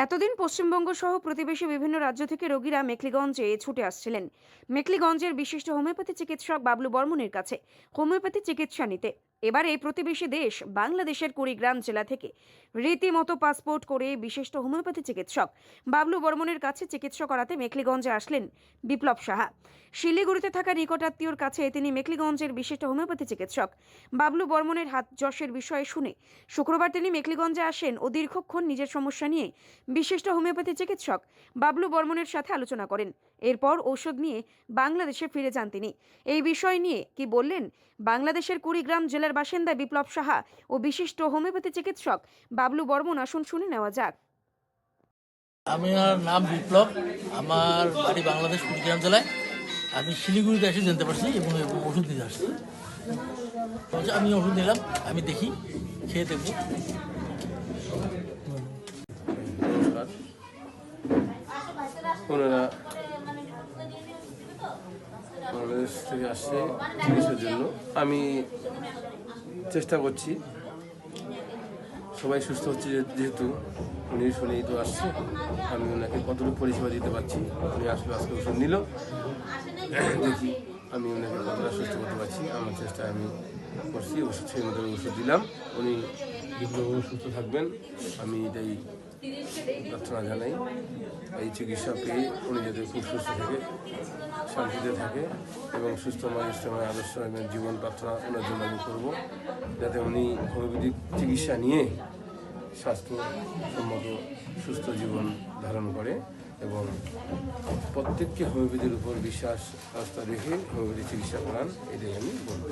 এতদিন পশ্চিমবঙ্গ সহ প্রতিবেশী বিভিন্ন রাজ্য থেকে রোগীরা মেখলিগঞ্জে ছুটে আসছিলেন মেখলিগঞ্জের বিশিষ্ট হোমিওপ্যাথি চিকিৎসক বাবলু বর্মনের কাছে হোমিওপ্যাথি চিকিৎসা নিতে। এবার এই প্রতিবেশী দেশ বাংলাদেশের কুড়িগ্রাম জেলা থেকে রীতিমতো পাসপোর্ট করে বিশিষ্ট হোমিওপ্যাথি চিকিৎসক বাবলু বর্মনের কাছে চিকিৎসা করাতে মেখলিগঞ্জে আসলেন বিপ্লব সাহা। শিলিগুড়িতে থাকা নিকটাত্মীয়র কাছে তিনি মেখলিগঞ্জের বিশিষ্ট হোমিওপ্যাথি চিকিৎসক বাবলু বর্মনের হাত যশের বিষয়ে শুনে শুক্রবার তিনি মেখলিগঞ্জে আসেন ও দীর্ঘক্ষণ নিজের সমস্যা নিয়ে বিশিষ্ট হোমিওপ্যাথি চিকিৎসক বাবলু বর্মনের সাথে আলোচনা করেন। এরপর ঔষধ নিয়ে বাংলাদেশে ফিরে যান তিনি। এই বিষয় নিয়ে কি বললেন বাংলাদেশের কুড়িগ্রাম জেলার বাসিন্দা বিপ্লব সাহা ও বিশিষ্ট হোমিওপ্যাথি চিকিৎসক বাবলু বর্মন, আসুন শুনে নেওয়া যাক। আমার নাম বিপ্লব, আমার বাড়ি বাংলাদেশ কুড়িগ্রাম জেলায়। আমি শিলিগুড়িতে এসে জানতে পারছি এবং ওষুধ দিতে আসছি। আমি ওষুধ নিলাম, আমি দেখি, খেয়ে দেখবো। ওনারা বাংলাদেশ থেকে আসছে চিকিৎসার জন্য। আমি চেষ্টা করছি সবাই সুস্থ হচ্ছে, যেহেতু উনি শুনেই তো আসছে, আমি ওনাকে কতটুকু পরিষেবা দিতে পারছি। উনি আসলে আজকে ওষুধ নিল, দেখি আমি ওনাকে কতটা সুস্থ করতে পারছি। আমার চেষ্টা আমি করছি, ওষুধ সেই মতো ওষুধ দিলাম। উনি দীর্ঘভাবে সুস্থ থাকবেন, আমি এটাই প্রার্থনা জানাই। এই চিকিৎসা পেয়ে উনি যাতে খুব সুস্থ থাকে, শান্তিতে থাকে এবং সুস্থময় আদর্শ এবং জীবন প্রার্থনা ওনার জন্য আমি করবো, যাতে উনি হোমিওপ্যাথিক চিকিৎসা নিয়ে স্বাস্থ্যসম্মত সুস্থ জীবন ধারণ করে এবং প্রত্যেককে হোমিওপ্যাথির উপর বিশ্বাস আস্থা রেখে হোমিওপ্যাথি চিকিৎসা করান, এটাই আমি বলব।